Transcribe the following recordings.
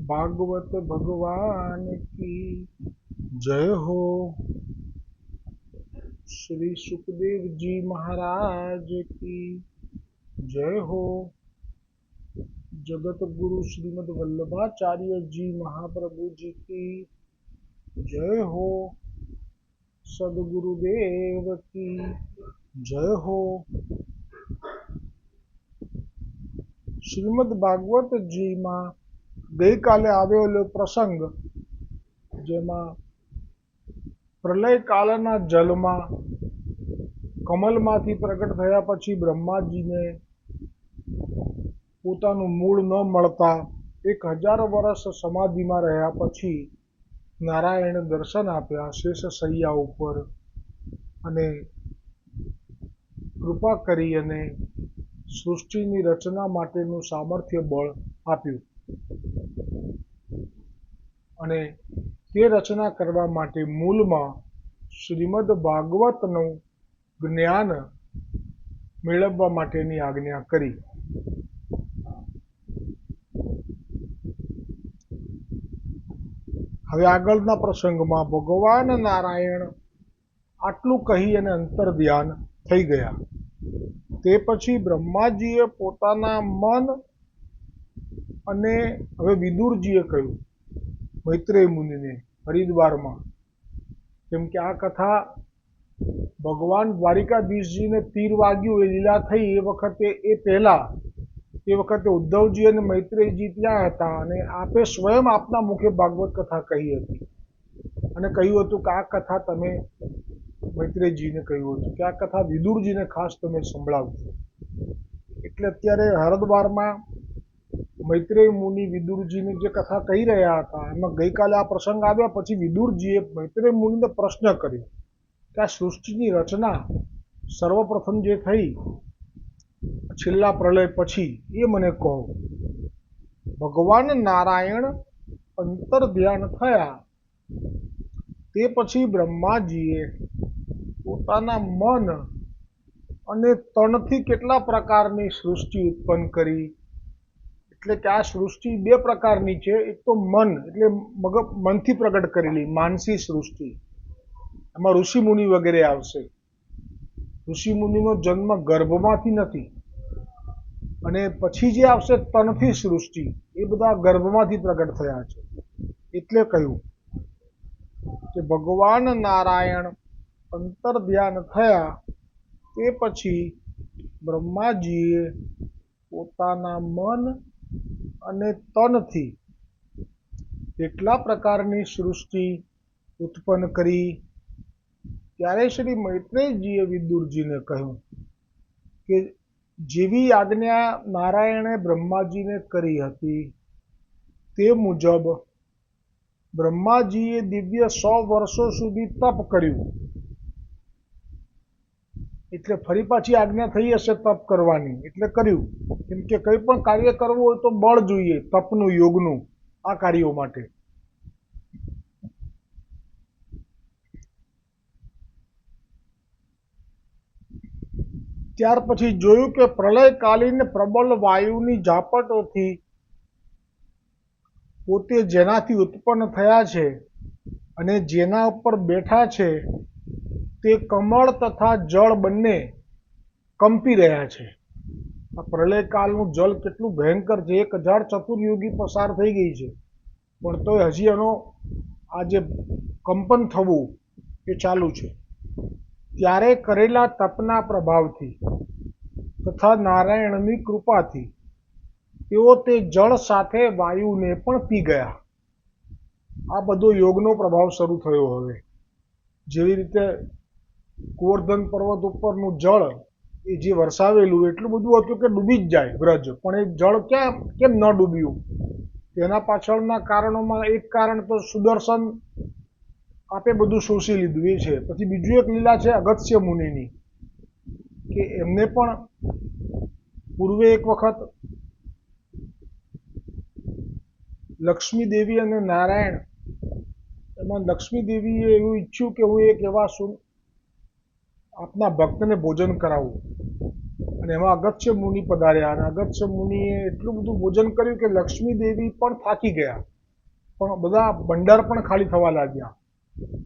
भागवत भगवान की जय हो। श्री सुखदेव जी महाराज की जय हो। जगत गुरु श्रीमद् वल्लभाचार्य जी महाप्रभु जी की जय हो। सदगुरुदेव की जय हो। શ્રીમદ ભાગવતજીમાં ગઈકાલે આવેલો પ્રસંગ, જેમાં પ્રલયકાળના જલમાં કમલમાંથી પ્રગટ થયા પછી બ્રહ્માજીને પોતાનું મૂળ ન મળતા 1000 વર્ષ સમાધિમાં રહ્યા પછી નારાયણે દર્શન આપ્યા શેષ શૈયા ઉપર અને કૃપા કરી અને સૃષ્ટિની રચના માટેનું સામર્થ્ય બળ આપ્યું અને તે રચના કરવા માટે મૂળમાં શ્રીમદ ભાગવતનું જ્ઞાન મેળવવા માટેની આજ્ઞા કરી. હવે આગળના પ્રસંગમાં ભગવાન નારાયણ આટલું કહી અને અંતર ધ્યાન થઈ ગયા. તે પછી બ્રહ્માજીએ પોતાના મન અને હવે વિદુરજીએ કહ્યું મૈત્રેય મુનિને હરિદ્વારમાં, કેમ કે આ કથા ભગવાન દ્વારિકાધીશજીને તીર વાગ્યું એ લીલા થઈ એ વખતે ઉદ્ધવજી અને મૈત્રેયજી ત્યાં હતા અને આપે સ્વયં આપના મુખે ભાગવત કથા કહી હતી અને કહ્યું હતું કે આ કથા તમે મૈત્રેયજીને કહ્યું હતું કે આ કથા વિદુરજીને ખાસ તમે સંભળાવજો. એટલે અત્યારે હરિદ્વારમાં મૈત્રેય મુનિ વિદુરજીને જે કથા કહી રહ્યા હતા એમાં ગઈકાલે આ પ્રસંગ આવ્યા પછી વિદુરજીએ મૈત્રેય મુનિને પ્રશ્ન કર્યો કે આ સૃષ્ટિની રચના સર્વપ્રથમ જે થઈ છેલ્લા પ્રલય પછી એ મને કહો. ભગવાન નારાયણ અંતર ધ્યાન થયા તે પછી બ્રહ્માજીએ પોતાના મન અને તણથી કેટલા પ્રકારની સૃષ્ટિ ઉત્પન્ન કરી. એટલે કે આ સૃષ્ટિ બે પ્રકારની છે. એક તો મન એટલે મનથી પ્રગટ કરેલી માનસી સૃષ્ટિ, એમાં ઋષિ મુનિ વગેરે આવશે. ઋષિ મુનિનો જન્મ ગર્ભમાંથી નથી અને પછી જે આવશે તનથી સૃષ્ટિ એ બધા ગર્ભમાંથી પ્રગટ થયા છે. એટલે કહ્યું કે ભગવાન નારાયણ અંતર ધ્યાન થયા તે પછી બ્રહ્માજીએ પોતાના મન અને તનથી કેટલા પ્રકારની સૃષ્ટિ ઉત્પન્ન કરી. ત્યારે શ્રી મૈત્રેયજીએ વિદુરજીને કહ્યું કે જેવી આજ્ઞા નારાયણે બ્રહ્માજીને કરી હતી તે મુજબ બ્રહ્માજીએ દિવ્ય 100 વર્ષો સુધી તપ કર્યું. એટલે ફરી પાછી આજ્ઞા થઈ હશે તપ કરવાની એટલે કર્યું. કેમ કે કંઈ પણ કાર્ય કરવું હોય તો બળ જોઈએ, તપનું યોગનું આ કાર્યો માટે. ત્યાર પછી જોયું કે પ્રલયકાલીન પ્રબળ વાયુની ઝાપટોથી પોતે જેનાથી ઉત્પન્ન થયા છે અને જેના ઉપર બેઠા છે તે કમળ તથા જળ બંને કંપી રહ્યા છે. આ પ્રલયકાળનું જળ કેટલું ભયંકર છે. 1000 ચતુર્યુગી પસાર થઈ ગઈ છે પણ તોય હજી એનો આ જે કંપન થવું એ ચાલુ છે. ત્યારે કરેલા તપના પ્રભાવથી તથા નારાયણની કૃપાથી તેઓ તે જળ સાથે વાયુને પણ પી ગયા. આ બધો યોગનો પ્રભાવ શરૂ થયો. હવે જેવી રીતે ગોવર્ધન પર્વત ઉપરનું જળ એ જે વરસાવેલું એટલું બધું હતું કે ડૂબી જ જાય વ્રજ, પણ એ જળ કેમ ન ડૂબ્યું? તેના પાછળના કારણોમાં એક કારણ તો સુદર્શન આપે બધું શોષી લીધું એ છે. પછી બીજું એક લીલા છે અગસ્ત્ય મુનિની, કે એમને પણ પૂર્વે એક વખત લક્ષ્મી દેવી અને નારાયણ, એમાં લક્ષ્મી દેવીએ એવું ઈચ્છ્યું કે હું એક એવા આપના ભક્તને ભોજન કરાવું અને એમાં અગસ્ત્ય મુનિ પધાર્યા અને અગસ્ત્ય મુનિએ એટલું બધું ભોજન કર્યું કે લક્ષ્મી દેવી પણ થાકી ગયા પણ બધા ભંડાર પણ ખાલી થવા લાગ્યા,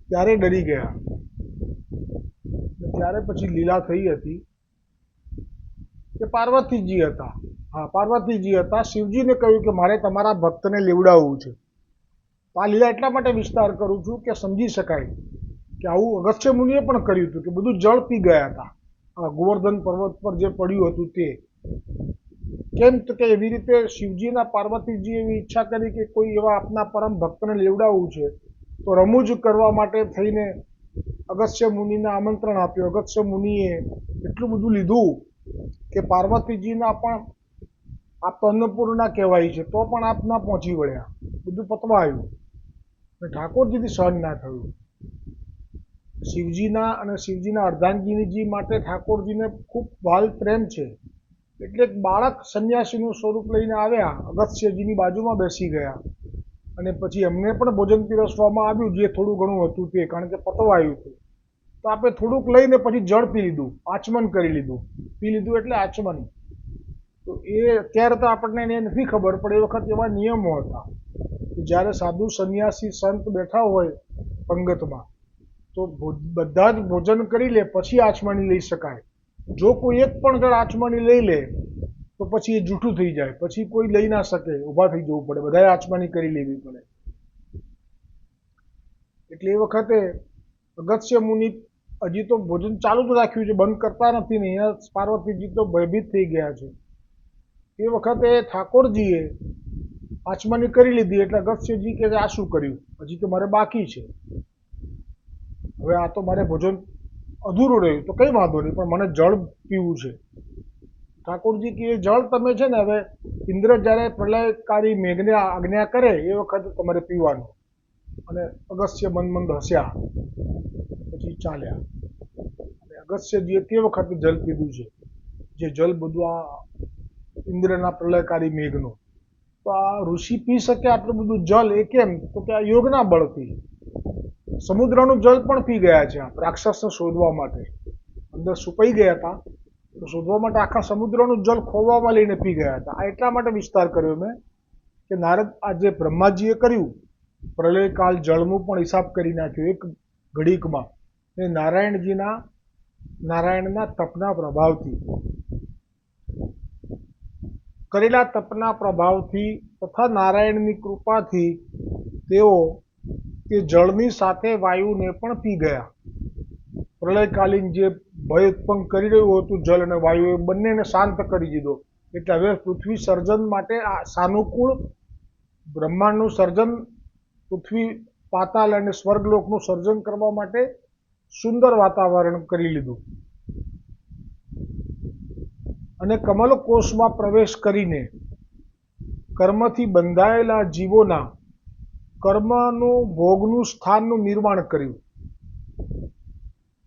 ત્યારે ડરી ગયા. ત્યારે પછી લીલા થઈ હતી કે પાર્વતીજી હતા. હા, પાર્વતીજી હતા. શિવજીને કહ્યું કે મારે તમારા ભક્તને લેવડાવવું છે. આ લીલા એટલા માટે વિસ્તાર કરું છું કે સમજી શકાય કે આવું અગસ્ત્ય મુનિએ પણ કર્યું હતું કે બધું જળ પી ગયા હતા. ગોવર્ધન પર્વત પર જે પડ્યું હતું તે. કેમ તો કે એવી રીતે શિવજીના પાર્વતીજી એવી ઈચ્છા કરી કે કોઈ એવા આપના પરમ ભક્તને લેવડાવવું છે, તો રમૂજ કરવા માટે થઈને અગસ્ત્ય મુનિને આમંત્રણ આપ્યું. અગસ્ત્ય મુનિએ એટલું બધું લીધું કે પાર્વતીજીના પણ આપ તો અન્નપૂર્ણા કહેવાય છે, તો પણ આપ ના પહોંચી વળ્યા. બધું પતવા આવ્યું. ઠાકોરજીથી સહન ના થયું. શિવજીના અને શિવજીના અર્ધાંગીનીજી માટે ઠાકોરજીને ખૂબ ભાલ પ્રેમ છે. એટલે એક બાળક સંન્યાસીનું સ્વરૂપ લઈને આવ્યા, અગસ્ત્યજીની બાજુમાં બેસી ગયા અને પછી એમને પણ ભોજન પીરસવામાં આવ્યું, જે થોડું ઘણું હતું તે, કારણ કે પતવા આવ્યું હતું. તો આપણે થોડુંક લઈને પછી જળ પી લીધું, આચમન કરી લીધું. પી લીધું એટલે આચમન. તો એ અત્યારે તો આપણને એ નથી ખબર, પણ એ વખત એવા નિયમો હતા કે જ્યારે સાધુ સંન્યાસી સંત બેઠા હોય પંગતમાં, તો બધા જ ભોજન કરી લે પછી આચમણી લઈ શકાય. જો કોઈ એક પણ જણ આચમણી લઈ લે તો પછી એ જૂઠું થઈ જાય, પછી કોઈ લઈ ના શકે, ઊભા થઈ જવું પડે, બધાએ આચમણી કરી લેવી પડે. એટલે એ વખતે અગસ્ત્ય મુનિ હજી તો ભોજન ચાલુ જ રાખ્યું છે, બંધ કરતા નથી ને. અહીંયા પાર્વતીજી તો ભયભીત થઈ ગયા છે. એ વખતે ઠાકોરજીએ આચમની કરી લીધી. એટલે અગસ્ત્યજી કે આ શું કર્યું, હજી તો મારે બાકી છે, હવે આ તો મારે ભોજન અધૂરું રહ્યું. તો કંઈ વાંધો નહીં, પણ મને જળ પીવું છે. ઠાકોરજી કે જળ તમે છે ને, હવે ઇન્દ્ર જ્યારે પ્રલયકારી મેઘને આજ્ઞા કરે એ વખતે તમારે પીવાનું. અને અગસ્ત્ય મંદ હસ્યા, પછી ચાલ્યા. અને અગસ્ત્યજીએ તે વખતે જલ પીધું છે, જે જલ બધું આ ઇન્દ્રના પ્રલયકારી મેઘનું. તો આ ઋષિ પી શકે આટલું બધું જલ, એ કેમ? તો કે આ યોગના બળથી. સમુદ્રનું જલ પણ પી ગયા છે રાક્ષસને શોધવા માટે. અંદર સુકાઈ ગયા હતા, તો શોધવા માટે આખા સમુદ્રનું જલ ખોવામાં લઈને પી ગયા હતા. આ એટલા માટે વિસ્તાર કર્યો મેં કે નારદ આ જે બ્રહ્માજીએ કર્યું, પ્રલયકાલ જળનું પણ હિસાબ કરી નાખ્યો એક ઘડીકમાં. એ નારાયણના તપના પ્રભાવથી, કરેલા તપના પ્રભાવથી તથા નારાયણની કૃપાથી તેઓ તે જળની સાથે વાયુને પણ પી ગયા. પ્રલયકાલીન જે ભય ઉત્પન્ન કરી રહ્યું હતું જલ અને વાયુ, એ બંનેને શાંત કરી દીધો. એટલે હવે પૃથ્વી સર્જન માટે આ સાનુકૂળ બ્રહ્માંડનું સર્જન, પૃથ્વી, પાતાલ અને સ્વર્ગલોકનું સર્જન કરવા માટે સુંદર વાતાવરણ કરી લીધું. અને કમલકોષમાં પ્રવેશ કરીને કર્મથી બંધાયેલા જીવોના કર્મનું ભોગનું સ્થાનનું નિર્માણ કર્યું.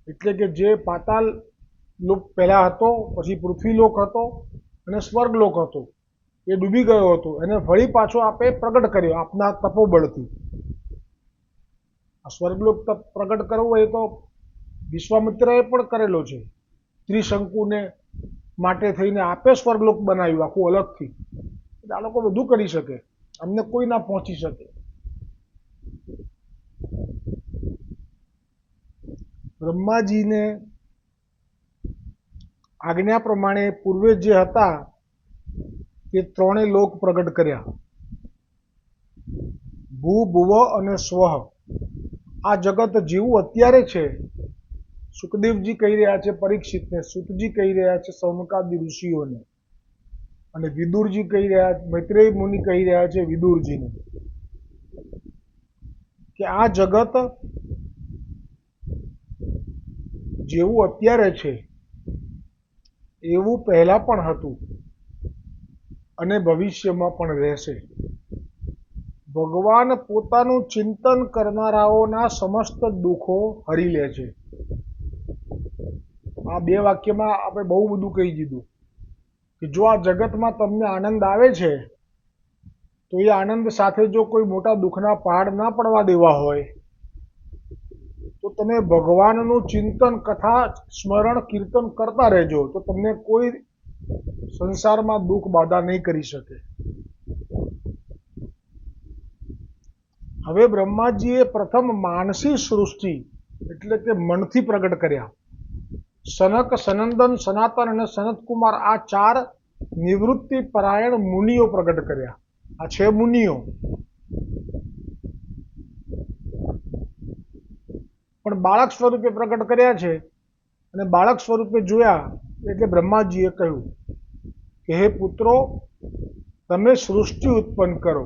એટલે કે જે પાતાલ લોક પહેલા હતો, પછી પૃથ્વીલોક હતો અને સ્વર્ગલોક હતો, એ ડૂબી ગયો હતો, એને ફરી પાછો આપે પ્રગટ કર્યો આપના તપોબળથી. આ સ્વર્ગલોક પ્રગટ કરવો એ તો વિશ્વામિત્રએ પણ કરેલો છે. ત્રિશંકુને માટે થઈને આપે સ્વર્ગલોક બનાવ્યું આખું અલગથી. આ લોકો બધું કરી શકે, અમને કોઈ ના પહોંચી શકે. બ્રહ્માજીને આજ્ઞા પ્રમાણે પૂર્વે જે હતા તે ત્રણેય લોક પ્રગટ કર્યા, ભૂ, ભુવ અને સ્વઃ. આ જગત જેવું અત્યારે છે, સુખદેવજી કહી રહ્યા છે પરીક્ષિતને, સુતજી કહી રહ્યા છે સૌનકાદી ઋષિઓને, અને વિદુરજી કહી રહ્યા, મૈત્રેય મુનિ કહી રહ્યા છે વિદુરજીને, કે આ જગત જેવું અત્યારે છે એવું પહેલા પણ હતું અને ભવિષ્યમાં પણ રહેશે. ભગવાન પોતાનું ચિંતન કરનારાઓના સમસ્ત દુઃખો હરી લે છે. આ બે વાક્યમાં આપણે બહુ બધું કહી દીધું કે જો આ જગતમાં તમને આનંદ આવે છે, તો એ આનંદ સાથે જો કોઈ મોટા દુઃખના પહાડ ના પડવા દેવા હોય, તો તમે ભગવાનનું ચિંતન, કથા, સ્મરણ, કીર્તન કરતા રહેજો, તો તમને કોઈ સંસારમાં દુઃખ બાધા નહીં કરી શકે. હવે બ્રહ્માજીએ પ્રથમ માનસી સૃષ્ટિ એટલે કે મનથી પ્રગટ કર્યા. સનક, સનંદન, સનાતન અને સનતકુમાર આ 4 નિવૃત્તિ પરાયણ મુનિઓ પ્રગટ કર્યા. આ છે મુનિઓ. પણ બાળક સ્વરૂપે પ્રગટ કર્યા છે અને બાળક સ્વરૂપે જોયા એટલે બ્રહ્માજીએ કહ્યું કે હે પુત્રો, તમે સૃષ્ટિ ઉત્પન્ન કરો.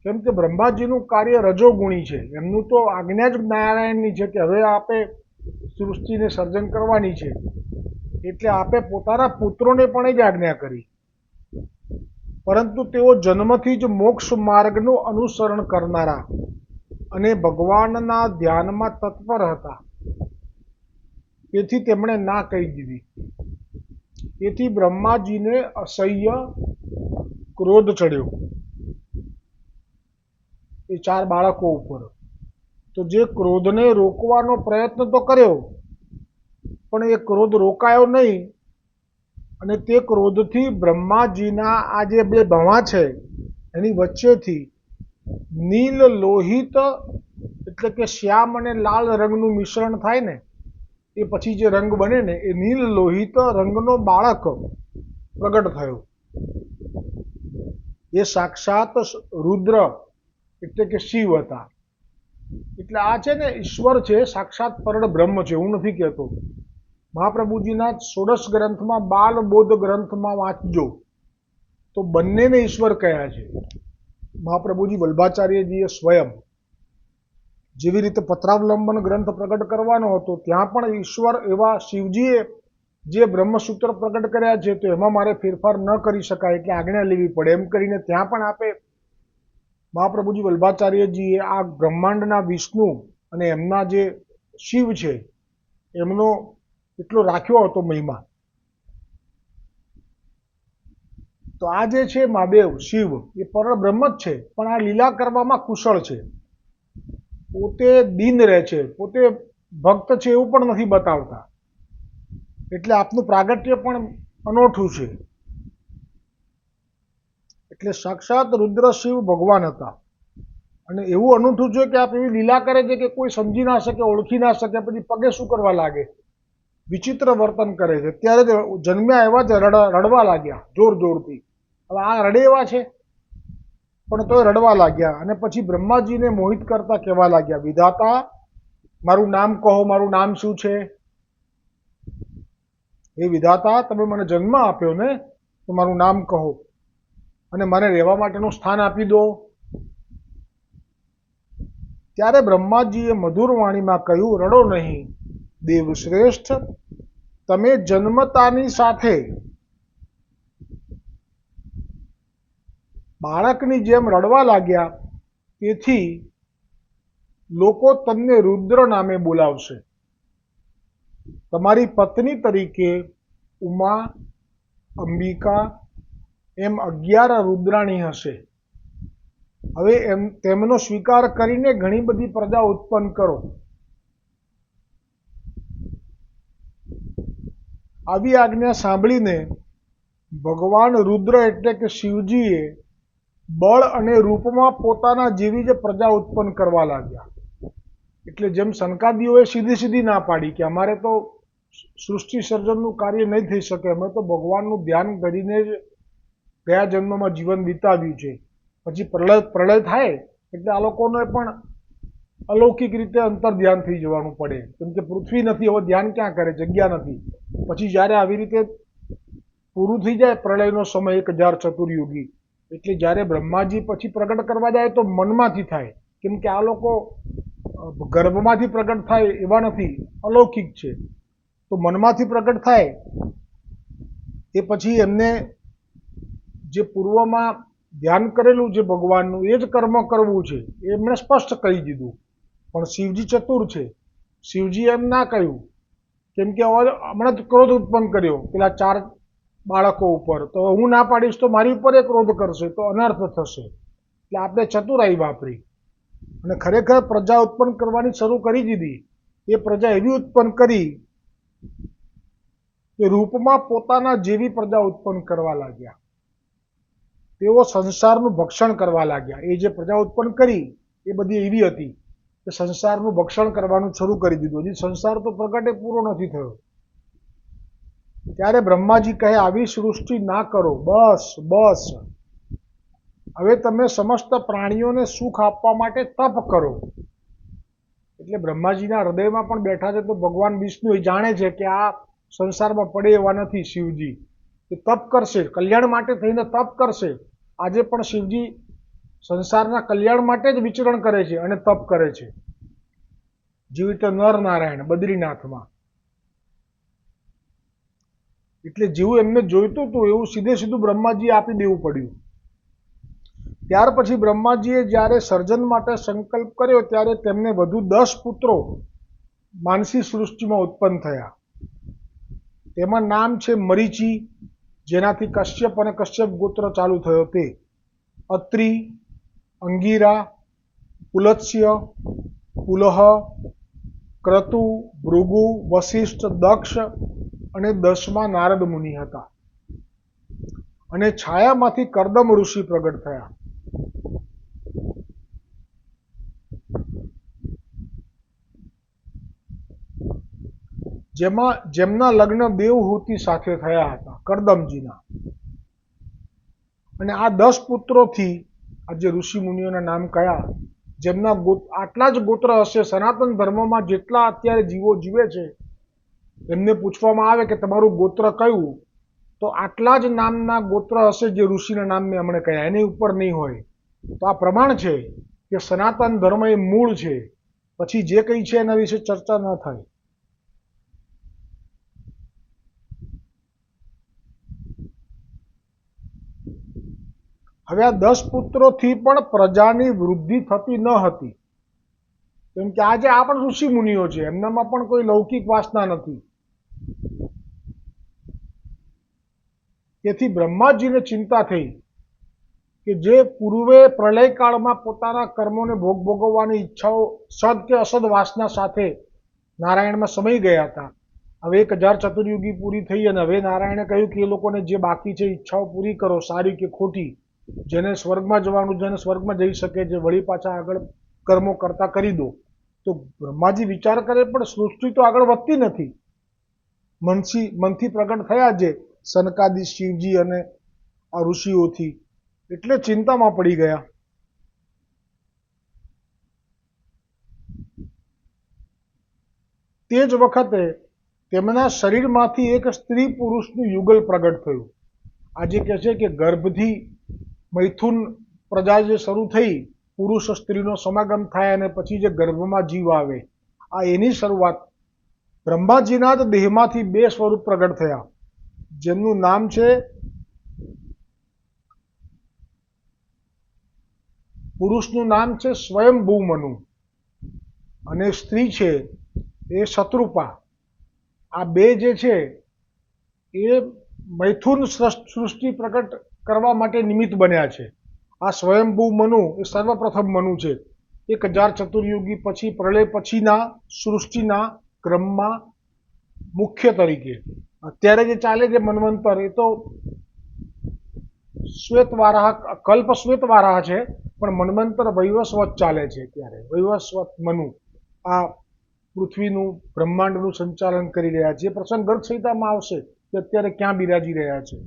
કેમ કે બ્રહ્માજીનું કાર્ય રજોગુણી છે. એમનું તો આજ્ઞા જ નારાયણની છે કે હવે આપે સૃષ્ટિને સર્જન કરવાની છે. એટલે આપે પોતાના પુત્રોને પણ જ આજ્ઞા કરી. પરંતુ તેઓ જન્મથી જ મોક્ષ માર્ગનું અનુસરણ કરનારા અને ભગવાનના ધ્યાનમાં તત્પર હતા. તેથી તેમણે ના કહી દીધી. તેથી બ્રહ્માજીને અસહ્ય ક્રોધ ચડ્યો એ 4 બાળકો ઉપર. તો જે ક્રોધને રોકવાનો પ્રયત્ન તો કર્યો, પણ એ ક્રોધ રોકાયો નહીં અને તે ક્રોધથી બ્રહ્માજીના આ જે 2 ભવા છે એની વચ્ચેથી નીલ લોહિત એટલે કે શ્યામ અને લાલ રંગનું મિશ્રણ થાય ને, એ પછી જે રંગ બને ને એ નીલ લોહિત રંગનો બાળક પ્રગટ થયો. એ સાક્ષાત રુદ્ર એટલે કે શિવ હતા. એટલે આ છે ને ઈશ્વર છે, સાક્ષાત પરળ બ્રહ્મ છે. હું નથી કહેતો. મહાપ્રભુજીના 16 ગ્રંથમાં બાલ બોધ ગ્રંથમાં વાંચજો તો બંનેને ઈશ્વર કહ્યા છે. મહાપ્રભુજી વલ્ભાચાર્યજીએ સ્વયં જેવી રીતે પત્રાવલંબન ગ્રંથ પ્રગટ કરવાનો હતો ત્યાં પણ ઈશ્વર એવા શિવજીએ જે બ્રહ્મસૂત્ર પ્રગટ કર્યા છે તો એમાં મારે ફેરફાર ન કરી શકાય એટલે આજ્ઞા લેવી પડે એમ કરીને ત્યાં પણ આપે મહાપ્રભુજી વલ્ભાચાર્યજીએ આ બ્રહ્માંડના વિષ્ણુ અને એમના જે શિવ છે એમનો એટલો રાખ્યો હતો મહિમા. તો આ જે છે મહાદેવ શિવ એ પરળ બ્રહ્મ જ છે, પણ આ લીલા કરવામાં કુશળ છે. પોતે દીન રહે છે, પોતે ભક્ત છે એવું પણ નથી બતાવતા. એટલે આપનું પ્રાગટ્ય પણ અનોઠું છે. એટલે સાક્ષાત રુદ્ર શિવ ભગવાન હતા. અને એવું અનોઠું છે કે આપ એવી લીલા કરે છે કે કોઈ સમજી ના શકે, ઓળખી ના શકે, પછી પગે શું કરવા લાગે, વિચિત્ર વર્તન કરે છે. ત્યારે જન્મ્યા એવા જ રડવા લાગ્યા જોર જોરથી. હવે આ રડે એવા છે પણ તોય રડવા લાગ્યા અને પછી બ્રહ્માજીને મોહિત કરતા કહેવા લાગ્યા, વિધાતા મારું નામ કહો, મારું નામ શું છે? એ વિધાતા તમે મને જન્મ આપ્યો ને તો મારું નામ કહો અને મને રહેવા માટેનું સ્થાન આપી દો. ત્યારે બ્રહ્માજીએ મધુર વાણીમાં કહ્યું, રડો નહીં દેવશ્રેષ્ઠ, તમે જન્મતાની સાથે બાળકની જેમ રડવા લાગ્યા, તેથી લોકો તમને રુદ્ર નામે બોલાવશે. તમારી પત્ની તરીકે ઉમા, અંબિકા એમ 11 રુદ્રાણી હશે. હવે તેમનો સ્વીકાર કરીને ઘણી બધી પ્રજા ઉત્પન્ન કરો. આવી આજ્ઞા સાંભળીને ભગવાન રુદ્ર એટલે કે શિવજીએ બળ અને રૂપમાં પોતાના જેવી જ પ્રજા ઉત્પન્ન કરવા લાગ્યા. એટલે જેમ સનકાદીઓએ સીધી સીધી ના પાડી કે અમારે તો સૃષ્ટિ સર્જનનું કાર્ય નહીં થઈ શકે, અમે તો ભગવાનનું ધ્યાન કરીને જ ગયા જન્મમાં જીવન વિતાવ્યું છે, પછી પ્રલય થાય એટલે આ લોકોને પણ અલૌકિક રીતે અંતર ધ્યાન થઈ જવાનું પડે. કેમ કે પૃથ્વી નથી, હવે ધ્યાન ક્યાં કરે, જગ્યા નથી. પછી જ્યારે આવી રીતે પૂરું થઈ જાય પ્રલયનો સમય 1000 ચતુર્યુગી, એટલે જ્યારે બ્રહ્માજી પછી પ્રગટ કરવા જાય તો મનમાંથી થાય. કેમ કે આ લોકો ગર્ભમાંથી પ્રગટ થાય એવા નથી, અલૌકિક છે. તો મનમાંથી પ્રગટ થાય એ પછી એમને જે પૂર્વમાં ધ્યાન કરેલું છે ભગવાનનું એ જ કર્મ કરવું છે એ એમણે સ્પષ્ટ કહી દીધું. પણ શિવજી ચતુર છે. શિવજી એમ ના કહ્યું, કેમ કે હમણાં જ ક્રોધ ઉત્પન્ન કર્યો પેલા 4 બાળકો ઉપર, તો હું ના પાડીશ તો મારી ઉપર એ ક્રોધ કરશે તો અનર્થ થશે. એટલે આપણે ચતુરાઈ વાપરી અને ખરેખર પ્રજા ઉત્પન્ન કરવાની શરૂ કરી દીધી. એ પ્રજા એવી ઉત્પન્ન કરી કે રૂપમાં પોતાના જેવી પ્રજા ઉત્પન્ન કરવા લાગ્યા. તેઓ સંસારનું ભક્ષણ કરવા લાગ્યા. એ જે પ્રજા ઉત્પન્ન કરી એ બધી એવી હતી કે સંસારનું ભક્ષણ કરવાનું શરૂ કરી દીધું. હજી સંસાર તો પ્રગટે પૂરો નથી થયો. ત્યારે બ્રહ્માજી કહે આવી સૃષ્ટિ ના કરો, બસ બસ, હવે તમે સમસ્ત પ્રાણીઓને સુખ આપવા માટે તપ કરો. એટલે બ્રહ્માજીના હૃદયમાં પણ બેઠા છે તો ભગવાન વિષ્ણુ એ જાણે છે કે આ સંસારમાં પડે એવા નથી શિવજી, એ તપ કરશે, કલ્યાણ માટે થઈને તપ કરશે. આજે પણ શિવજી સંસારના કલ્યાણ માટે જ વિચરણ કરે છે અને તપ કરે છે, જેવી રીતે નર નારાયણ બદ્રીનાથમાં. એટલે જેવું એમને જોઈતું હતું એવું સીધે સીધું બ્રહ્માજીએ આપી દેવું પડ્યું. ત્યાર પછી બ્રહ્માજીએ જ્યારે સર્જન માટે સંકલ્પ કર્યો ત્યારે તેમને વધુ 10 પુત્રો માનસી સૃષ્ટિમાં ઉત્પન્ન થયા. તેમાં નામ છે મરીચી, જેનાથી કશ્યપ અને કશ્યપ ગોત્ર ચાલુ થયો તે, અત્રિ, અંગીરા, પુલત્સ્ય, પુલહ, ક્રતુ, ભૃગુ, વશિષ્ઠ, દક્ષ અને 10મા નારદ મુનિ હતા. અને છાયામાંથી કર્દમ ઋષિ પ્રગટ થયા. જેમના લગ્ન દેવહૂતિ સાથે થયા હતા, કર્દમજીના. અને આ 10 પુત્રોથી આ જે ઋષિ મુનિઓના નામ કયા, જેમના આટલા જ ગોત્ર હશે. સનાતન ધર્મમાં જેટલા અત્યારે જીવો જીવે છે એમને પૂછવામાં આવે કે તમારું ગોત્ર કયું, તો આટલા જ નામના ગોત્ર હશે જે ઋષિના નામ મેં હમણાં કહ્યા, એની ઉપર નહીં હોય. તો આ પ્રમાણ છે કે સનાતન ધર્મ એ મૂળ છે, પછી જે કંઈ છે એના વિશે ચર્ચા ન થાય. હવે આ 10 પુત્રોથી પણ પ્રજાની વૃદ્ધિ થતી ન હતી, કેમ કે આજે આ પણ ઋષિ મુનિઓ છે, એમનામાં પણ કોઈ લૌકિક વાસના નથી. તેથી બ્રહ્માજીને ચિંતા થઈ કે જે પૂર્વે પ્રલયકાળમાં પોતાના કર્મોને ભોગવવાની ઈચ્છાઓ સદ કે અસદ વાસના સાથે નારાયણમાં સમાઈ ગયા હતા. હવે 1000 ચતુર્યુગી પૂરી થઈ અને હવે નારાયણે કહ્યું કે એ લોકોને જે બાકી છે ઈચ્છાઓ પૂરી કરો, સારી કે ખોટી. જેને સ્વર્ગમાં જવાનું, જેને સ્વર્ગમાં જઈ શકે, જે વળી પાછા આગળ કર્મો કરતા કરી દો. તો બ્રહ્માજી વિચાર કરે પણ સૃષ્ટિ તો આગળ વધતી નથી. મનથી પ્રગટ થયા જે સનકાદી શિવજી અને આ ઋષિઓથી, એટલે ચિંતામાં પડી ગયા. તે જ વખતે તેમના શરીરમાંથી એક સ્ત્રી પુરુષનું યુગલ પ્રગટ થયું. આજે કહે છે કે ગર્ભથી મૈથુન પ્રજા જે શરૂ થઈ, પુરુષ સ્ત્રીનો સમાગમ થાય અને પછી જે ગર્ભમાં જીવ આવે, આ એની શરૂઆત. બ્રહ્માજીના જ દેહમાંથી 2 સ્વરૂપ પ્રગટ થયા, જેમનું નામ છે, પુરુષનું નામ છે સ્વયંભૂ મનુ અને સ્ત્રી છે એ શત્રુપા. આ 2 જે છે એ મૈથુન સૃષ્ટિ પ્રગટ કરવા માટે નિમિત્ત બન્યા છે. આ સ્વયંભૂ મનુ એ સર્વપ્રથમ મનુ છે. 1000 ચતુર્યુગી પછી પ્રલય પછીના સૃષ્ટિના ક્રમમાં મુખ્ય તરીકે. અત્યારે જે ચાલે છે મન્વંતર, એ તો શ્વેતવારાહ, કલ્પ શ્વેતવારાહ છે, પણ મન્વંતર વૈવસ્વત ચાલે છે. ત્યારે વૈવસ્વત મનુ આ પૃથ્વીનું, બ્રહ્માંડનું સંચાલન કરી રહ્યા છે. પ્રસંગ ગર્ગ સંહિતામાં આવશે કે અત્યારે ક્યાં બિરાજી રહ્યા છે.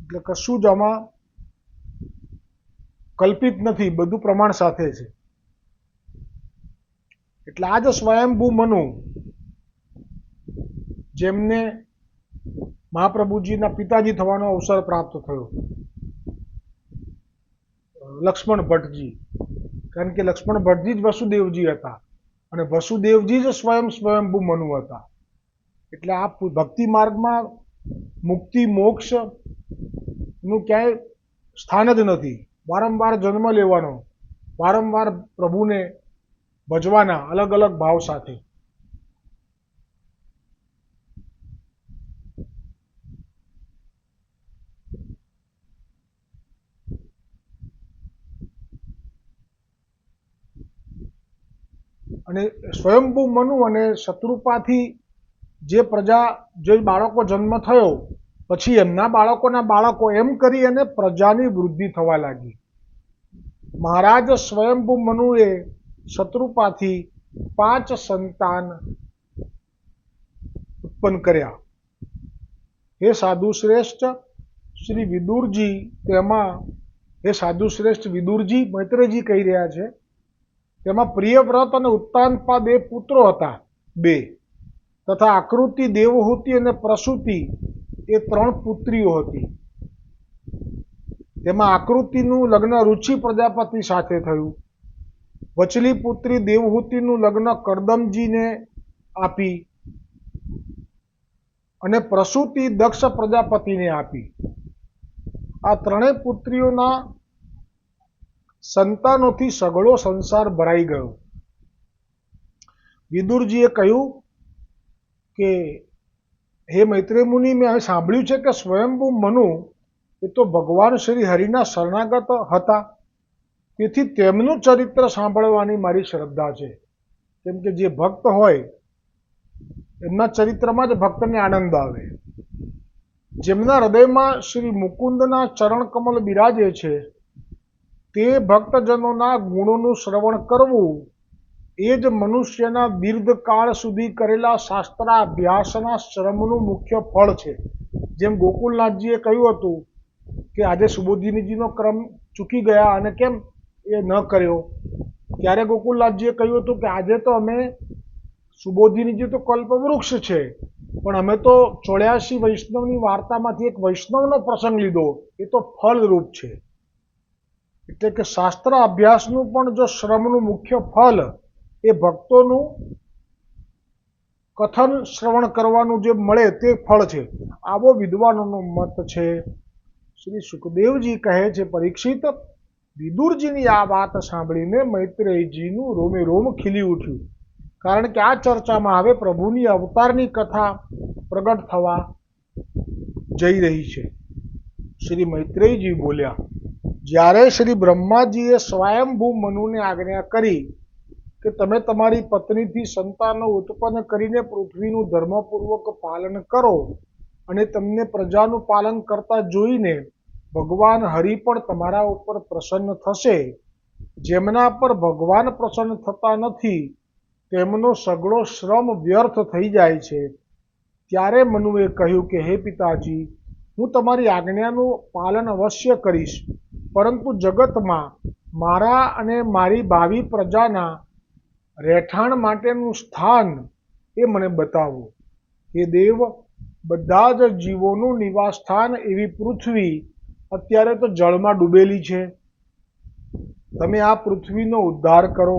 એટલે કશું જ આમાં કલ્પિત નથી, બધું પ્રમાણ સાથે છે. એટલે આ જ સ્વયંભૂ મનુ, જેમને મહાપ્રભુજીના પિતાજી થવાનો અવસર પ્રાપ્ત થયો, લક્ષ્મણ ભટ્ટજી. કારણ કે લક્ષ્મણ ભટ્ટજી જ વસુદેવજી હતા અને વસુદેવજી જ સ્વયંભૂ મનુ હતા. એટલે આ ભક્તિ માર્ગમાં મુક્તિ મોક્ષ નું ક્યાંય સ્થાન જ નથી. વારંવાર જન્મ લેવાનો, વારંવાર પ્રભુને ભજવાના અલગ અલગ ભાવ સાથે. અને સ્વયંભૂ મનુ અને શત્રુપાથી જે પ્રજા, જે બાળકો જન્મ થયો, પછી એમના બાળકોના બાળકો, એમ કરી અને પ્રજાની વૃદ્ધિ થવા લાગી. મહારાજ સ્વયંભૂ મનુએ શત્રુપાથી 5 સંતાન ઉત્પન્ન કર્યા. હે સાધુ શ્રેષ્ઠ શ્રી વિદુરજી, તેમાં હે સાધુ શ્રેષ્ઠ વિદુરજી, મૈત્રેયજી કહી રહ્યા છે, તેમાં પ્રિયવ્રત અને ઉત્તાનપાદ એ પુત્રો હતા 2, તથા આકૃતિ, દેવહૂતિ અને પ્રસૂતિ એ 3 પુત્રીઓ હતી. તેમાં આકૃતિનું લગ્ન રુચિ પ્રજાપતિ સાથે થયું. વચલી પુત્રી દેવહૂતિનું લગ્ન કરદમજીને આપી અને પ્રસૂતિ દક્ષ પ્રજાપતિને આપી. આ 3 પુત્રીઓના સંતાનોથી સઘળો સંસાર ભરાઈ ગયો. વિદુરજીએ કહ્યું કે હે મૈત્રેય મુનિ, મેં સાંભળ્યું છે કે સ્વયંભૂ મનુ એ તો ભગવાન શ્રી હરિના શરણાગત હતા, તેથી તેમનું ચરિત્ર સાંભળવાની મારી શ્રદ્ધા છે. કેમ કે જે ભક્ત હોય એમના ચરિત્રમાં જ ભક્તને આનંદ આવે. જેમના હૃદયમાં શ્રી મુકુંદના ચરણ કમલ બિરાજે છે, તે ભક્તજનોના ગુણોનું શ્રવણ કરવું એ જ મનુષ્યના દીર્ઘકાળ સુધી કરેલા શાસ્ત્રાભ્યાસના શ્રમનું મુખ્ય ફળ છે. જેમ ગોકુલનાથજીએ કહ્યું હતું કે આજે સુબોધિનીજીનો ક્રમ ચૂકી ગયા અને કેમ એ ન કર્યો, ત્યારે ગોકુલનાથજીએ કહ્યું હતું કે આજે તો અમે, સુબોધિનીજી તો કલ્પવૃક્ષ છે, પણ અમે તો 84 વૈષ્ણવની વાર્તામાંથી એક વૈષ્ણવનો પ્રસંગ લીધો, એ તો ફલરૂપ છે. એટલે કે શાસ્ત્ર અભ્યાસનું પણ જો શ્રમનું મુખ્ય ફલ એ ભક્તોનું કથન શ્રવણ કરવાનું જે મળે તે ફળ છે. આવો વિદ્વાનોનો મત છે. શ્રી સુખદેવજી કહે છે, પરીક્ષિત, વિદુરજીની આ વાત સાંભળીને મૈત્રેયજીનું રોમે રોમ ખીલી ઉઠ્યું, કારણ કે આ ચર્ચામાં હવે પ્રભુની અવતારની કથા પ્રગટ થવા જઈ રહી છે. શ્રી મૈત્રેયજી બોલ્યા, જ્યારે શ્રી બ્રહ્માજીએ સ્વયંભૂ મનુને આજ્ઞા કરી કે તમે તમારી પત્નીથી સંતાનો ઉત્પન્ન કરીને પૃથ્વીનું ધર્મપૂર્વક પાલન કરો, અને તમને પ્રજાનું પાલન કરતા જોઈને ભગવાન હરિ પણ તમારા ઉપર પ્રસન્ન થશે. જેમના પર ભગવાન પ્રસન્ન થતા નથી તેમનો સઘળો શ્રમ વ્યર્થ થઈ જાય છે. ત્યારે મનુએ કહ્યું કે હે પિતાજી, હું તમારી આજ્ઞાનું પાલન અવશ્ય કરીશ, પરંતુ જગતમાં મારા અને મારી ભાવિ પ્રજાના રહેઠાણ માટેનું સ્થાન એ મને બતાવો. હે દેવ, બધા જ જીવોનું નિવાસ સ્થાન એવી પૃથ્વી અત્યારે તો જળમાં ડૂબેલી છે. તમે આ પૃથ્વીનો ઉદ્ધાર કરો.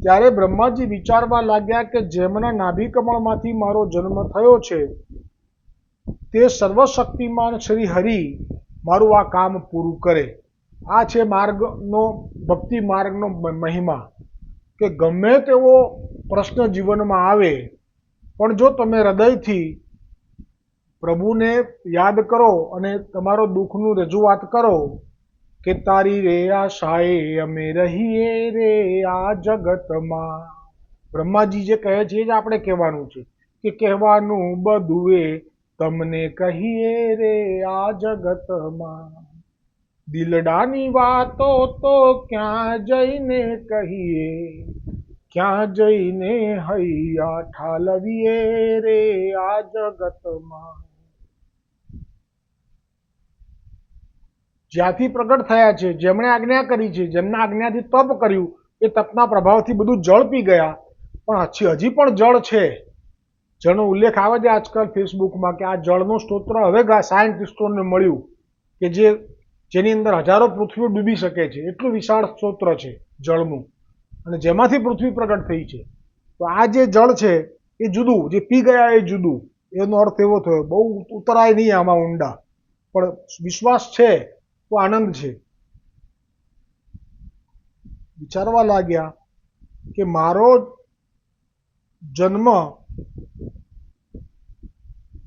ત્યારે બ્રહ્માજી વિચારવા લાગ્યા કે જેમના નાભિકમળમાંથી મારો જન્મ થયો છે તે સર્વશક્તિમાન શ્રી હરિ મારું આ કામ પૂરું કરે. આ છે માર્ગનો, ભક્તિ માર્ગનો મહિમા, કે ગમે તેવો પ્રશ્ન જીવનમાં આવે પણ જો તમે હૃદયથી પ્રભુને યાદ કરો અને તમારો દુઃખનું રજૂઆત કરો કે તારી રે આશાએ અમે રહીએ રે આ જગતમાં. બ્રહ્માજી જે કહે છે એ જ આપણે કહેવાનું છે કે કહેવાનું બધું એ તમને કહીએ રે આ જગતમાં. દિલડાની વાતો તો ક્યાં જઈને કહીએ, ક્યાં જઈને હૈયા ઠાલવીએ રે આ જગતમાં. જ્યાંથી પ્રગટ થયા છે, જેમણે આજ્ઞા કરી છે, જેમના આજ્ઞાથી તપ કર્યું, એ તપના પ્રભાવથી બધું જળ પી ગયા, પણ હજી પણ જળ છે. જળનો ઉલ્લેખ આવે છે આજકાલ ફેસબુકમાં કે આ જળનું સ્તોત્ર હવે સાયન્ટિસ્ટોને મળ્યું કે જેની અંદર હજારો પૃથ્વીઓ ડૂબી શકે છે, એટલું વિશાળ સ્તોત્ર છે જળનું, અને જેમાંથી પૃથ્વી પ્રગટ થઈ છે. તો આ જે જળ છે એ જુદું, જે પી ગયા એ જુદું. એનો અર્થ એવો થયો, બહુ ઉતરાય નહીં આમાં ઊંડા, પણ વિશ્વાસ છે તો આનંદ છે. વિચારવા લાગ્યા કે મારો જન્મ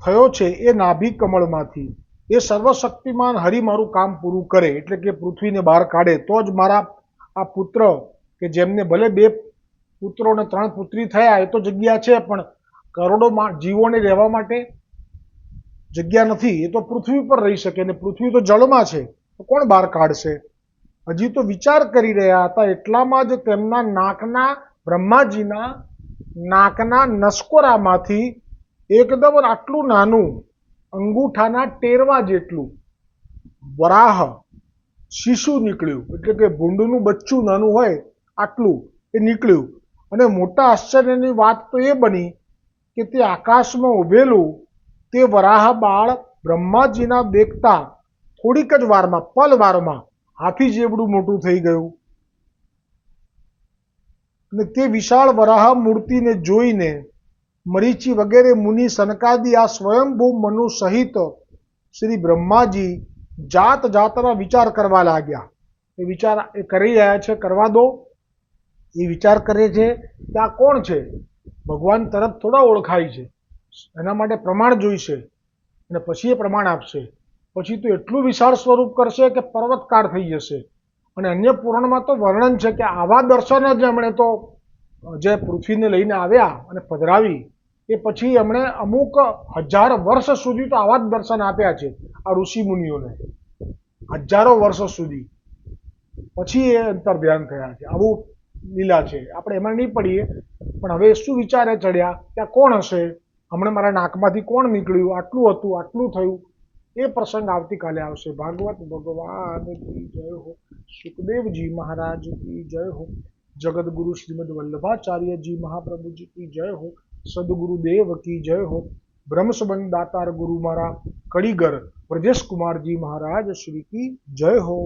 થયો છે એ નાભી કમળમાંથી, એ સર્વશક્તિમાન હરિ મારું કામ પૂરું કરે, એટલે કે પૃથ્વીને બહાર કાઢે, તો જ મારા આ પુત્ર કે જેમને ભલે 2 પુત્રો અને 3 પુત્રી થયા, એ તો જગ્યા છે, પણ કરોડો જીવોને રહેવા માટે જગ્યા નથી. એ તો પૃથ્વી પર રહી શકે, અને પૃથ્વી તો જળમાં છે, તો કોણ બહાર કાઢશે? હજી તો વિચાર કરી રહ્યા હતા એટલામાં જ તેમના બ્રહ્માજીના નાકના નસકોરામાંથી એકદમ આટલું નાનું અંગૂઠાના ટેરવા જેટલું વરાહ શિશુ નીકળ્યું, એટલે કે ભૂંડનું બચ્ચું નાનું હોય આટલું એ નીકળ્યું. અને મોટા આશ્ચર્યની વાત તો એ બની કે તે આકાશમાં ઉભેલું તે વરાહ બાળ બ્રહ્માજીના દેખતા થોડીક જ વારમાં, પલવારમાં હાથી જેવડું મોટું થઈ ગયું. અને તે વિશાળ વરાહ મૂર્તિને જોઈને મરીચી વગેરે મુનિ સનકાદી આ સ્વયંભૂ મનુ સહિત શ્રી બ્રહ્માજી જાત જાતના વિચાર કરવા લાગ્યા. એ વિચાર એ કરી રહ્યા છે, કરવા દો. એ વિચાર કરે છે કે આ કોણ છે? ભગવાન તરત થોડા ઓળખાય છે, એના માટે પ્રમાણ જોઈશે અને પછી એ પ્રમાણ આપશે. પછી તો એટલું વિશાળ સ્વરૂપ કરશે કે પર્વતકાળ થઈ જશે. અને અન્ય પુરાણમાં તો વર્ણન છે કે આવા દર્શન જ એમણે તો જે પૃથ્વીને લઈને આવ્યા અને પધરાવી એ પછી એમણે અમુક હજાર વર્ષ સુધી તો આવા જ દર્શન આપ્યા છે આ ઋષિ મુનિઓને, હજારો વર્ષ સુધી. પછી એ અંતર ધ્યાન થયા છે. આવું લીલા છે, આપણે એમાં નહીં પડીએ. પણ હવે શું વિચારે ચડ્યા કે આ કોણ હશે? હમણાં મારા નાકમાંથી કોણ નીકળ્યું? આટલું હતું, આટલું થયું. એ પ્રસંગ આવતીકાલે આવશે. ભાગવત ભગવાન કી જય હો. સુખદેવજી મહારાજ કી જય હો. જગદગુરુ શ્રીમદ વલ્લભાચાર્યજી મહાપ્રભુજી કી જય હો. સદગુરુદેવ કી જય હો. બ્રહ્મસબંધ દાતાર ગુરુ મારા કડીગર બ્રજેશ કુમારજી મહારાજ શ્રી કી જય હો.